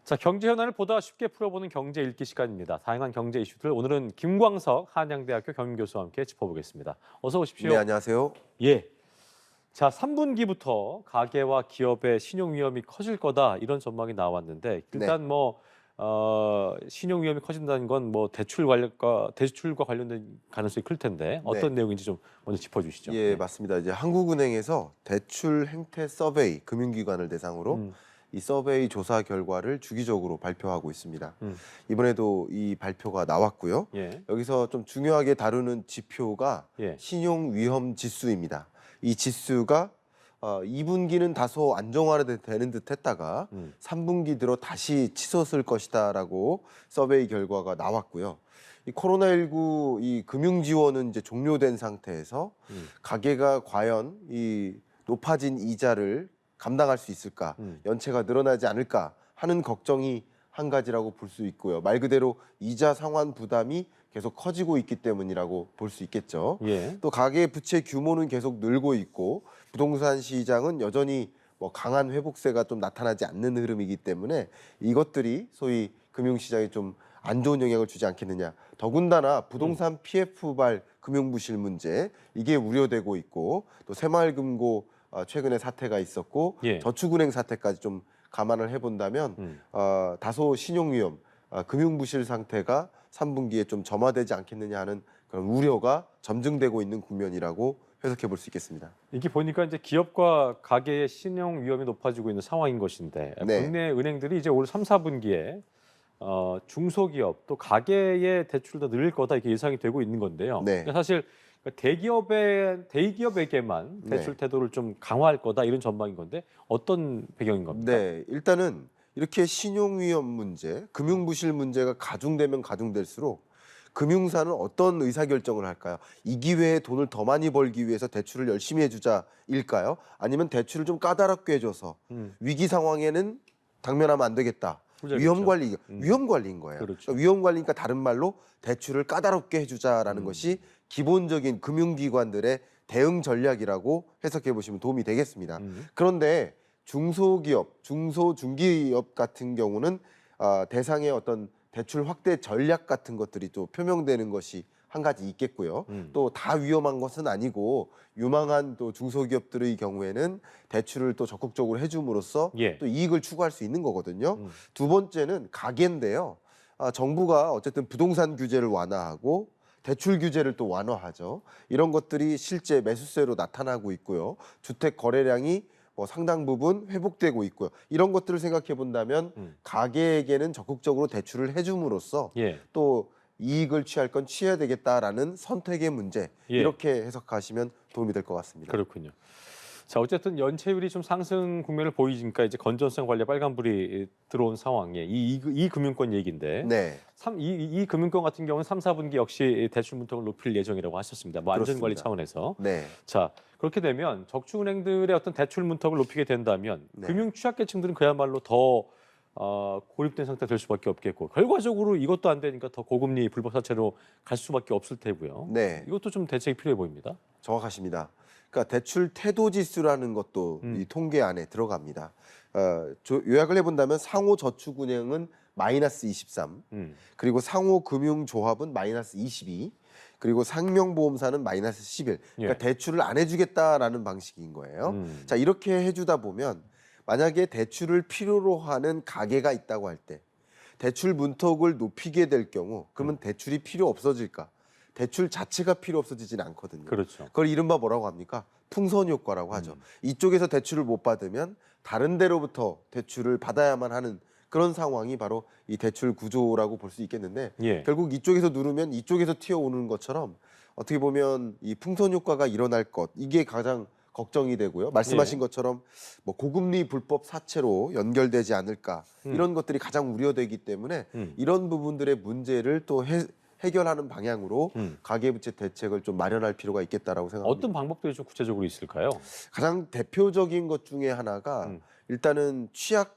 자, 경제 현안을 보다 쉽게 풀어보는 경제 읽기 시간입니다. 다양한 경제 이슈들 오늘은 김광석 한양대학교 경영교수와 함께 짚어보겠습니다. 어서 네, 오십시오. 안녕하세요. 예. 자, 3분기부터 가계와 기업의 신용 위험이 커질 거다 이런 전망이 나왔는데 네. 일단 신용 위험이 커진다는 건 대출과 관련된 가능성이 클 텐데 네. 어떤 내용인지 좀 먼저 짚어주시죠. 예, 네. 맞습니다. 이제 한국은행에서 대출 행태 서베이 금융기관을 대상으로 음, 이 서베이 조사 결과를 주기적으로 발표하고 있습니다. 음, 이번에도 이 발표가 나왔고요. 예, 여기서 좀 중요하게 다루는 지표가 예, 신용 위험 지수입니다. 이 지수가 2분기는 다소 안정화되는 듯 했다가 음, 3분기 들어 다시 치솟을 것이다라고 서베이 결과가 나왔고요. 이 코로나19 이 금융 지원은 이제 종료된 상태에서 음, 가계가 과연 이 높아진 이자를 감당할 수 있을까, 음. 연체가 늘어나지 않을까 하는 걱정이 한 가지라고 볼 수 있고요. 말 그대로 이자 상환 부담이 계속 커지고 있기 때문이라고 볼 수 있겠죠. 예, 또 가계 부채 규모는 계속 늘고 있고 부동산 시장은 여전히 강한 회복세가 좀 나타나지 않는 흐름이기 때문에 이것들이 소위 금융시장에 좀 안 좋은 영향을 주지 않겠느냐. 더군다나 부동산 PF발 금융부실 문제 이게 우려되고 있고 또 새마을금고 최근에 사태가 있었고 예. 저축은행 사태까지 좀 감안을 해본다면 음. 다소 신용위험, 금융부실 상태가 3분기에 좀 점화되지 않겠느냐 하는 그런 우려가 점증되고 있는 국면이라고 해석해 볼 수 있겠습니다. 이게 보니까 이제 기업과 가계의 신용 위험이 높아지고 있는 상황인 것인데 네, 국내 은행들이 이제 올 3, 4분기에 중소기업 또 가계의 대출도 늘릴 거다 이렇게 예상이 되고 있는 건데요. 네, 그러니까 사실 대기업에게만 네, 대출 태도를 좀 강화할 거다 이런 전망인 건데 어떤 배경인 겁니까? 네. 일단은 이렇게 신용위험 문제, 금융부실 문제가 가중되면 가중될수록 금융사는 어떤 의사결정을 할까요? 이 기회에 돈을 더 많이 벌기 위해서 대출을 열심히 해주자일까요? 아니면 대출을 좀 까다롭게 해줘서 음, 위기 상황에는 당면하면 안 되겠다. 그렇죠. 위험 관리인 거예요. 그렇죠. 그러니까 위험 관리니까 다른 말로 대출을 까다롭게 해주자라는 음, 것이 기본적인 금융기관들의 대응 전략이라고 해석해 보시면 도움이 되겠습니다. 음, 그런데 중소기업, 중소중기업 같은 경우는 대상의 어떤 대출 확대 전략 같은 것들이 또 표명되는 것이 한 가지 있겠고요. 음, 또 다 위험한 것은 아니고 유망한 또 중소기업들의 경우에는 대출을 또 적극적으로 해줌으로써 예, 또 이익을 추구할 수 있는 거거든요. 음, 두 번째는 가계인데요. 정부가 어쨌든 부동산 규제를 완화하고 대출 규제를 또 완화하죠. 이런 것들이 실제 매수세로 나타나고 있고요. 주택 거래량이 상당 부분 회복되고 있고요. 이런 것들을 생각해 본다면 음, 가계에게는 적극적으로 대출을 해줌으로써 예, 또 이익을 취할 건 취해야 되겠다라는 선택의 문제 예. 이렇게 해석하시면 도움이 될 것 같습니다. 그렇군요. 자, 어쨌든 연체율이 좀 상승 국면을 보이니까 이제 건전성 관리에 빨간불이 들어온 상황에 이 금융권 얘기인데 네, 이 금융권 같은 경우는 3, 4분기 역시 대출 문턱을 높일 예정이라고 하셨습니다. 뭐 안전 관리 그렇습니다. 차원에서. 네, 자, 그렇게 되면 저축은행들의 어떤 대출 문턱을 높이게 된다면 네. 금융 취약계층들은 그야말로 더 고립된 상태 될 수밖에 없겠고 결과적으로 이것도 안 되니까 더 고금리 불법 사채로 갈 수밖에 없을 테고요. 네. 이것도 좀 대책이 필요해 보입니다. 정확하십니다. 그러니까 대출 태도 지수라는 것도 이 통계 안에 들어갑니다. 요약을 해본다면 상호 저축은행은 마이너스 23, 음, 그리고 상호 금융조합은 마이너스 22, 그리고 상명보험사는 마이너스 11. 그러니까 예. 대출을 안 해주겠다라는 방식인 거예요. 자, 이렇게 해주다 보면 만약에 대출을 필요로 하는 가계가 있다고 할 때 대출 문턱을 높이게 될 경우 그러면 대출이 필요 없어질까? 대출 자체가 필요 없어지진 않거든요. 그렇죠. 그걸 이른바 뭐라고 합니까? 풍선 효과라고 하죠. 이쪽에서 대출을 못 받으면 다른 데로부터 대출을 받아야만 하는 그런 상황이 바로 이 대출 구조라고 볼 수 있겠는데 예. 결국 이쪽에서 누르면 이쪽에서 튀어오는 것처럼 어떻게 보면 이 풍선 효과가 일어날 것 이게 가장 걱정이 되고요. 말씀하신 예. 것처럼 고금리 불법 사채로 연결되지 않을까 이런 것들이 가장 우려되기 때문에 음. 이런 부분들의 문제를 또 해결하는 방향으로 음. 가계부채 대책을 좀 마련할 필요가 있겠다라고 생각합니다. 어떤 방법들이 좀 구체적으로 있을까요? 가장 대표적인 것 중에 하나가 음. 일단은 취약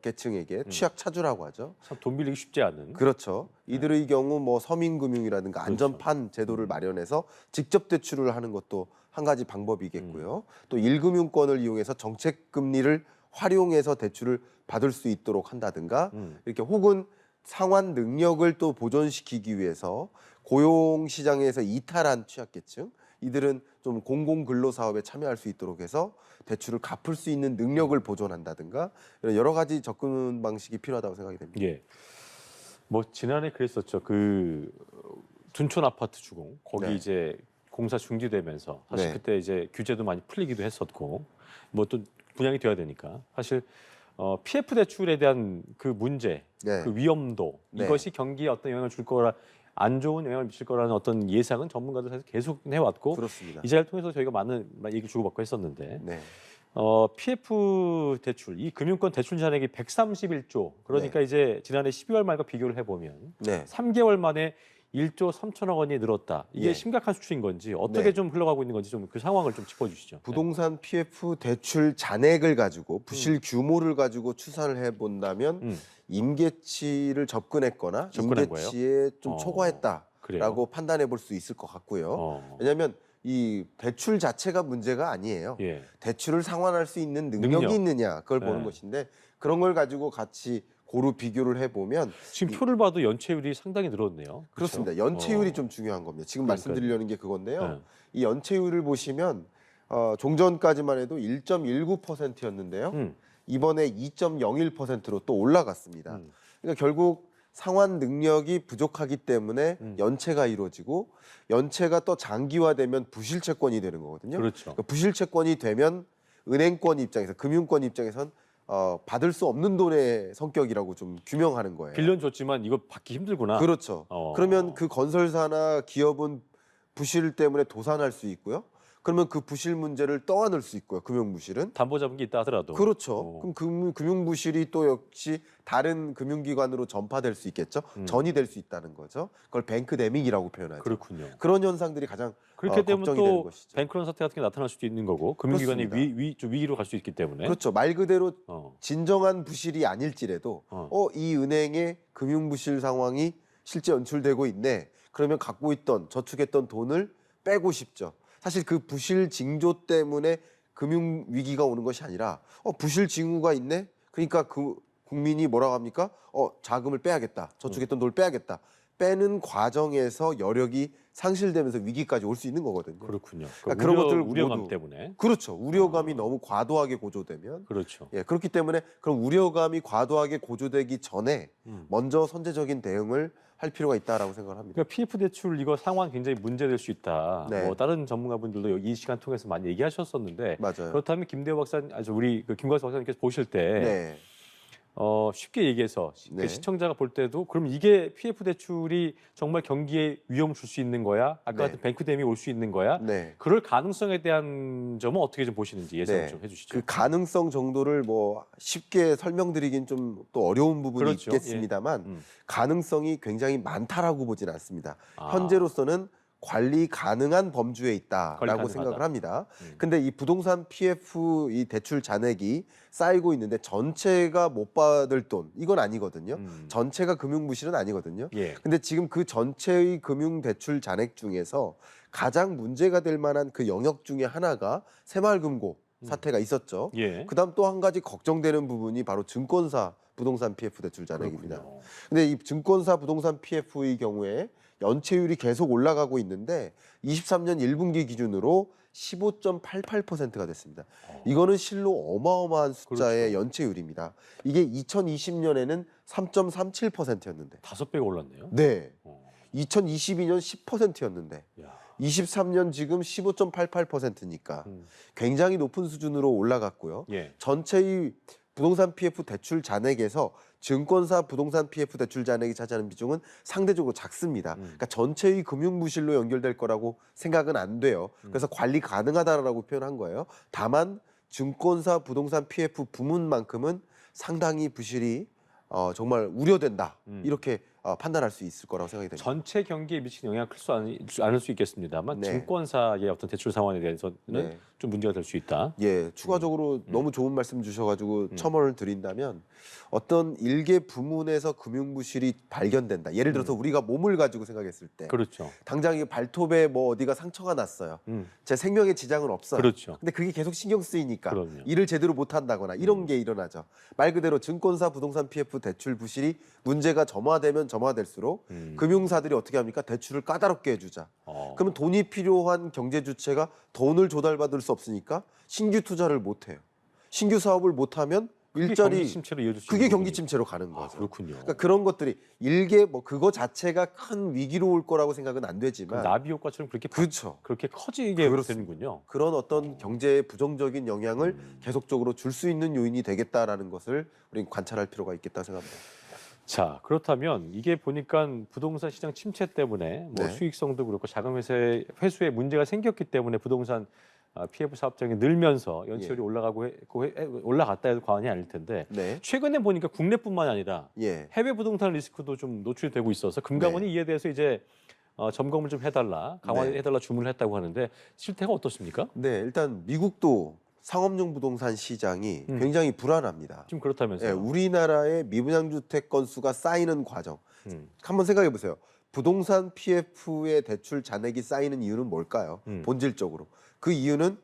계층에게 취약 차주라고 하죠. 참 돈 빌리기 쉽지 않은. 그렇죠. 이들의 경우 서민금융이라든가 그렇죠. 안전판 제도를 마련해서 직접 대출을 하는 것도 한 가지 방법이겠고요. 또 1금융권을 이용해서 정책 금리를 활용해서 대출을 받을 수 있도록 한다든가 이렇게 혹은 상환 능력을 또 보존시키기 위해서 고용 시장에서 이탈한 취약계층 이들은 좀 공공 근로 사업에 참여할 수 있도록 해서 대출을 갚을 수 있는 능력을 보존한다든가 이런 여러 가지 접근 방식이 필요하다고 생각이 됩니다. 예. 뭐 지난해 그랬었죠. 그 둔촌 아파트 주공 거기 네. 이제 공사 중지되면서 사실 네. 그때 이제 규제도 많이 풀리기도 했었고 뭐 또 분양이 돼야 되니까 사실 PF 대출에 대한 그 문제, 네. 그 위험도 네. 이것이 경기에 어떤 영향을 줄 거라 안 좋은 영향을 미칠 거라는 어떤 예상은 전문가들 사이에서 계속 해왔고 그렇습니다. 이 자리를 통해서 저희가 많은 얘기 주고받고 했었는데 네. PF 대출, 이 금융권 대출 잔액이 131조. 그러니까 이제 지난해 12월 말과 비교를 해보면 네. 3개월 만에 1조 3천억 원이 늘었다. 이게 예. 심각한 수치인 건지 어떻게 네. 좀 흘러가고 있는 건지 좀 그 상황을 좀 짚어주시죠. 부동산 PF 대출 잔액을 가지고 부실 규모를 가지고 추산을 해본다면 임계치를 접근했거나 접근한 임계치에 좀 그래요? 초과했다라고 판단해 볼 수 있을 것 같고요. 왜냐하면 이 대출 자체가 문제가 아니에요. 예. 대출을 상환할 수 있는 능력이 능력. 있느냐 그걸 네. 보는 것인데 그런 걸 가지고 같이 고루 비교를 해보면 지금 표를 봐도 연체율이 상당히 늘었네요. 그렇습니다. 그렇죠? 연체율이 좀 중요한 겁니다. 지금 그러니까요. 말씀드리려는 게 그건데요. 네. 이 연체율을 보시면 종전까지만 해도 1.19%였는데요. 이번에 2.01%로 또 올라갔습니다. 그러니까 결국 상환 능력이 부족하기 때문에 연체가 이루어지고 연체가 또 장기화되면 부실채권이 되는 거거든요. 그렇죠. 그러니까 부실채권이 되면 은행권 입장에서 금융권 입장에선 받을 수 없는 돈의 성격이라고 좀 규명하는 거예요. 빌려는 줬지만 이거 받기 힘들구나. 그렇죠. 그러면 그 건설사나 기업은 부실 때문에 도산할 수 있고요. 그러면 그 부실 문제를 떠안을 수 있고요. 금융부실은. 담보 잡은 게 있다 하더라도. 그렇죠. 그럼 금융부실이 또 역시 다른 금융기관으로 전파될 수 있겠죠. 전이될 수 있다는 거죠. 그걸 뱅크데믹이라고 표현하죠. 그렇군요. 그런 현상들이 가장 그렇게 되면 걱정이 되는 또 것이죠. 뱅크런 사태 같은 게 나타날 수도 있는 거고 금융기관이 좀 위기로 갈 수 있기 때문에. 그렇죠. 말 그대로 진정한 부실이 아닐지라도 이 은행의 금융부실 상황이 실제 연출되고 있네. 그러면 갖고 있던 저축했던 돈을 빼고 싶죠. 사실 그 부실 징조 때문에 금융 위기가 오는 것이 아니라 부실 징후가 있네. 그러니까 그 국민이 뭐라고 합니까? 자금을 빼야겠다. 저축했던 돈을 빼야겠다. 빼는 과정에서 여력이 상실되면서 위기까지 올 수 있는 거거든요. 그렇군요. 그러니까 그런 것들 우려감 모두, 때문에. 그렇죠. 우려감이 너무 과도하게 고조되면 그렇죠. 예, 그렇기 때문에 그런 우려감이 과도하게 고조되기 전에 먼저 선제적인 대응을 할 필요가 있다라고 생각을 합니다. 그러니까 PF 대출 이거 상황 굉장히 문제될 수 있다. 네. 뭐 다른 전문가분들도 이 시간 통해서 많이 얘기하셨었는데 맞아요. 그렇다면 김대호 박사님, 우리 김광수 박사님께서 보실 때 네. 쉽게 얘기해서 네. 시청자가 볼 때도 그럼 이게 PF 대출이 정말 경기에 위험을 줄 수 있는 거야? 아까 네. 같은 뱅크댐이 올 수 있는 거야? 네. 그럴 가능성에 대한 점은 어떻게 좀 보시는지 예상 네. 좀 해주시죠. 그 가능성 정도를 뭐 쉽게 설명드리긴 좀 또 어려운 부분이 그렇죠. 있겠습니다만 가능성이 굉장히 많다라고 보진 않습니다. 아. 현재로서는 관리 가능한 범주에 관리 있다라고 가능하다. 생각을 합니다. 근데 이 부동산 PF 이 대출 잔액이 쌓이고 있는데 전체가 못 받을 돈 이건 아니거든요. 전체가 금융부실은 아니거든요. 예. 근데 지금 그 전체의 금융 대출 잔액 중에서 가장 문제가 될 만한 그 영역 중에 하나가 새마을금고 사태가 있었죠. 예. 그다음 또 한 가지 걱정되는 부분이 바로 증권사 부동산 PF 대출 잔액입니다. 그렇군요. 근데 이 증권사 부동산 PF의 경우에 연체율이 계속 올라가고 있는데 23년 1분기 기준으로 15.88%가 됐습니다. 이거는 실로 어마어마한 숫자의 그렇죠. 연체율입니다. 이게 2020년에는 3.37%였는데 5배가 올랐네요. 네. 어. 2022년 10%였는데 야. 23년 지금 15.88%니까 굉장히 높은 수준으로 올라갔고요. 예. 전체의 부동산 PF 대출 잔액에서 증권사 부동산 PF 대출 잔액이 차지하는 비중은 상대적으로 작습니다. 그러니까 전체의 금융부실로 연결될 거라고 생각은 안 돼요. 그래서 관리 가능하다라고 표현한 거예요. 다만 증권사 부동산 PF 부문만큼은 상당히 부실이 정말 우려된다. 이렇게 판단할 수 있을 거라고 생각이 됩니다. 전체 경기에 미치는 영향이 클 수 않을 수 있겠습니다만 네. 증권사의 어떤 대출 상황에 대해서는 네. 좀 문제가 될 수 있다. 예, 추가적으로 너무 좋은 말씀 주셔가지고 첨언을 드린다면 어떤 일개 부문에서 금융부실이 발견된다. 예를 들어서 우리가 몸을 가지고 생각했을 때 그렇죠. 당장 이 발톱에 뭐 어디가 상처가 났어요. 제 생명에 지장은 없어요. 그렇죠. 근데 그게 계속 신경 쓰이니까 그럼요. 일을 제대로 못 한다거나 이런 게 일어나죠. 말 그대로 증권사 부동산 PF 대출 부실이 문제가 점화되면 점화될수록 금융사들이 어떻게 합니까? 대출을 까다롭게 해주자. 그러면 돈이 필요한 경제 주체가 돈을 조달받을 수 없으니까 신규 투자를 못 해요. 신규 사업을 못 하면 일자리 경기 침체로 이어질 수 그게 있는 경기 부분이죠. 침체로 가는 거죠. 그렇군요. 그러니까 그런 것들이 일개 뭐 그거 자체가 큰 위기로 올 거라고 생각은 안 되지만 나비 효과처럼 그렇게 그렇죠. 그렇게 커지게 그렇습니다. 되는군요. 그런 어떤 경제에 부정적인 영향을 계속적으로 줄 수 있는 요인이 되겠다라는 것을 우리는 관찰할 필요가 있겠다 생각합니다. 자, 그렇다면 이게 보니까 부동산 시장 침체 때문에 뭐 네. 수익성도 그렇고 자금 회수에 문제가 생겼기 때문에 부동산 PF 사업장이 늘면서 연체율이 올라갔다 해도 과언이 아닐 텐데 네. 최근에 보니까 국내뿐만 아니라 예. 해외 부동산 리스크도 좀 노출이 되고 있어서 금감원이 이에 대해서 이제 점검을 좀 해달라, 강화해달라 주문을 했다고 하는데 실태가 어떻습니까? 네, 일단 미국도 상업용 부동산 시장이 굉장히 불안합니다. 좀 그렇다면서요. 예, 우리나라의 미분양 주택 건수가 쌓이는 과정. 음. 한번 생각해 보세요. 부동산 PF의 대출 잔액이 쌓이는 이유는 뭘까요? 음. 본질적으로. 그 이유는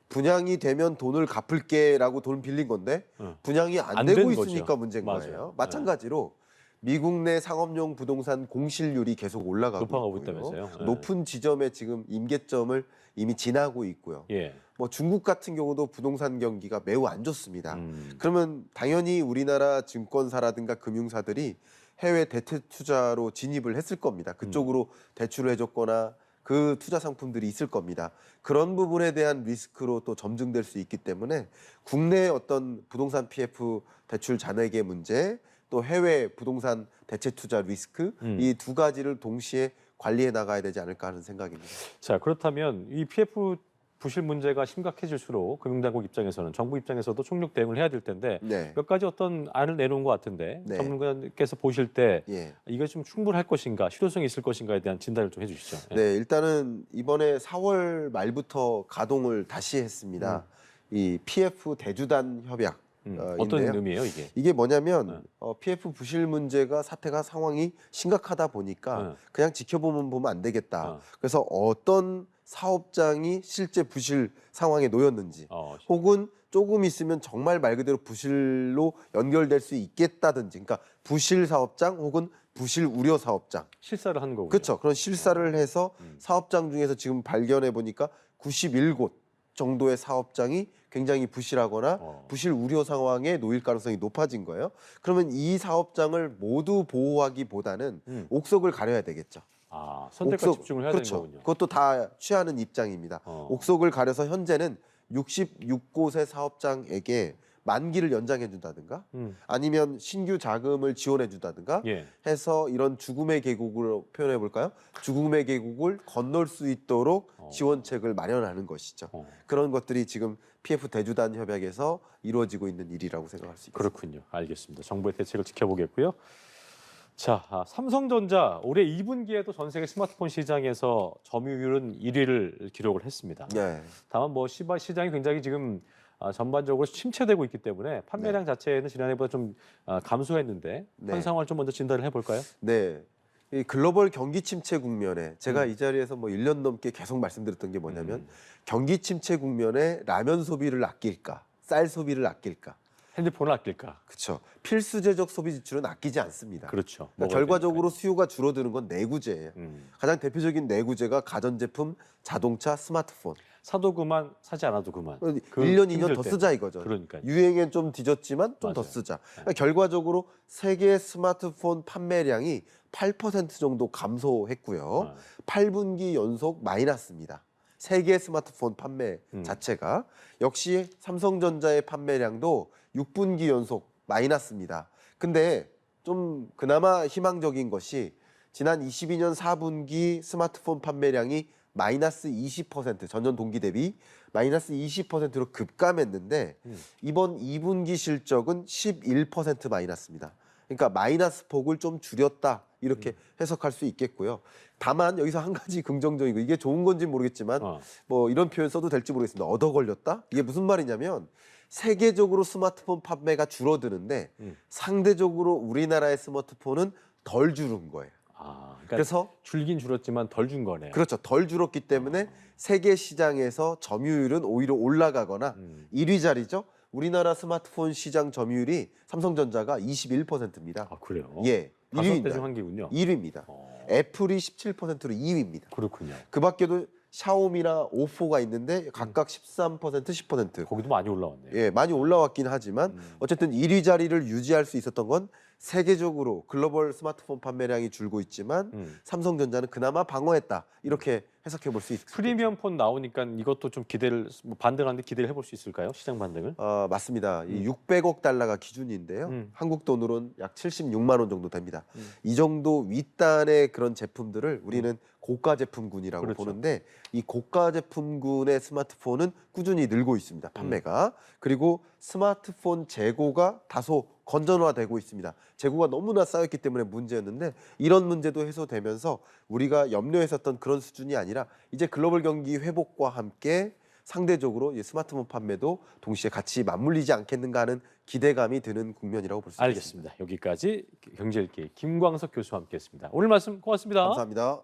분양이 되면 돈을 갚을게라고 돈 빌린 건데 분양이 안 안 되고 된 있으니까 거죠. 문제인 맞아요. 거예요. 마찬가지로 미국 내 상업용 부동산 공실률이 계속 올라가고 높아가고 있고요. 있다면서요. 네. 높은 지점에 지금 임계점을 이미 지나고 있고요. 예. 뭐 중국 같은 경우도 부동산 경기가 매우 안 좋습니다. 음. 그러면 당연히 우리나라 증권사라든가 금융사들이 해외 대체 투자로 진입을 했을 겁니다. 그쪽으로 대출을 해줬거나 그 투자 상품들이 있을 겁니다. 그런 부분에 대한 리스크로 또 점증될 수 있기 때문에 국내 어떤 부동산 PF 대출 잔액의 문제, 또 해외 부동산 대체 투자 리스크 이 두 가지를 동시에 관리해 나가야 되지 않을까 하는 생각입니다. 자, 그렇다면 이 PF 부실 문제가 심각해질수록 금융당국 입장에서는 정부 입장에서도 총력 대응을 해야 될 텐데 네. 몇 가지 어떤 안을 내놓은 것 같은데 네. 전문가께서 보실 때 예. 이게 좀 충분할 것인가, 실효성이 있을 것인가에 대한 진단을 좀 해주시죠. 예. 네, 일단은 이번에 4월 말부터 가동을 다시 했습니다. 이 PF 대주단 협약. 어떤 인데요. 의미예요, 이게? 이게 뭐냐면 PF 부실 문제가 사태가 상황이 심각하다 보니까 그냥 지켜보면 안 되겠다. 그래서 어떤 사업장이 실제 부실 상황에 놓였는지 혹은 조금 있으면 정말 말 그대로 부실로 연결될 수 있겠다든지 그러니까 부실 사업장 혹은 부실 우려 사업장 실사를 하는 거군요. 그렇죠. 그런 실사를 해서 사업장 중에서 지금 발견해 보니까 91곳 정도의 사업장이 굉장히 부실하거나 부실 우려 상황에 놓일 가능성이 높아진 거예요. 그러면 이 사업장을 모두 보호하기보다는 옥석을 가려야 되겠죠. 선택과 집중을 해야 그렇죠. 되는 거군요. 그것도 다 취하는 입장입니다. 옥석을 가려서 현재는 66곳의 사업장에게 만기를 연장해 준다든가 아니면 신규 자금을 지원해 준다든가 해서 이런 죽음의 계곡으로 표현해 볼까요? 죽음의 계곡을 건널 수 있도록 지원책을 마련하는 것이죠. 그런 것들이 지금 PF 대주단 협약에서 이루어지고 있는 일이라고 생각할 수 있습니다. 그렇군요. 알겠습니다. 정부의 대책을 지켜보겠고요. 자, 삼성전자 올해 2분기에도 전 세계 스마트폰 시장에서 점유율은 1위를 기록을 했습니다. 네. 다만 뭐 시장이 굉장히 지금 전반적으로 침체되고 있기 때문에 판매량 자체는 지난해보다 좀 감소했는데 현 상황을 좀 먼저 진단을 해볼까요? 네. 이 글로벌 경기 침체 국면에 제가 이 자리에서 뭐 1년 넘게 계속 말씀드렸던 게 뭐냐면 경기 침체 국면에 라면 소비를 아낄까, 쌀 소비를 아낄까, 핸드폰을 아낄까? 그렇죠. 필수재적 소비 지출은 아끼지 않습니다. 그렇죠. 그러니까 결과적으로 수요가 줄어드는 건 내구재예요. 가장 대표적인 내구재가 가전제품, 자동차, 스마트폰. 사도 그만, 사지 않아도 그만. 1년, 2년 더 때. 쓰자 이거죠. 그러니까요. 유행엔 좀 뒤졌지만 좀 더 맞아요. 쓰자. 그러니까 결과적으로 세계 스마트폰 판매량이 8% 정도 감소했고요. 8분기 연속 마이너스입니다. 세계 스마트폰 판매 자체가 역시 삼성전자의 판매량도 6분기 연속 마이너스입니다. 근데 좀 그나마 희망적인 것이 지난 22년 4분기 스마트폰 판매량이 마이너스 20% 전년 동기 대비 마이너스 20%로 급감했는데 이번 2분기 실적은 11% 마이너스입니다. 그러니까 마이너스 폭을 좀 줄였다 이렇게 해석할 수 있겠고요. 다만 여기서 한 가지 긍정적인 거, 이게 좋은 건지 모르겠지만 뭐 이런 표현 써도 될지 모르겠습니다. 얻어 걸렸다? 이게 무슨 말이냐면 세계적으로 스마트폰 판매가 줄어드는데 상대적으로 우리나라의 스마트폰은 덜 줄은 거예요. 그러니까 그래서 줄긴 줄었지만 덜 준 거네요. 그렇죠. 덜 줄었기 때문에 세계 시장에서 점유율은 오히려 올라가거나 1위 자리죠. 우리나라 스마트폰 시장 점유율이 삼성전자가 21%입니다. 아, 그래요? 예, 5대 중 한 개군요. 1위입니다. 애플이 17%로 2위입니다. 그렇군요. 그 밖에도 샤오미나 오포가 있는데 각각 13%, 10%. 거기도 많이 올라왔네요. 예, 많이 올라왔긴 하지만 어쨌든 1위 자리를 유지할 수 있었던 건 세계적으로 글로벌 스마트폰 판매량이 줄고 있지만 삼성전자는 그나마 방어했다. 이렇게 해석해 볼 수 있습니다. 프리미엄 폰 나오니까 이것도 좀 기대를 반등하는데 기대를 해볼 수 있을까요? 시장 반등을? 맞습니다. 이 600억 달러가 기준인데요. 한국 돈으로는 약 76만 원 정도 됩니다. 이 정도 윗단의 그런 제품들을 우리는 고가 제품군이라고 그렇죠. 보는데 이 고가 제품군의 스마트폰은 꾸준히 늘고 있습니다. 판매가. 그리고 스마트폰 재고가 다소 건전화되고 있습니다. 재고가 너무나 쌓였기 때문에 문제였는데 이런 문제도 해소되면서 우리가 염려했었던 그런 수준이 아니라 이제 글로벌 경기 회복과 함께 상대적으로 이 스마트폰 판매도 동시에 같이 맞물리지 않겠는가 하는 기대감이 드는 국면이라고 볼 수 있습니다. 알겠습니다. 여기까지 경제일기 김광석 교수와 함께했습니다. 오늘 말씀 고맙습니다. 감사합니다.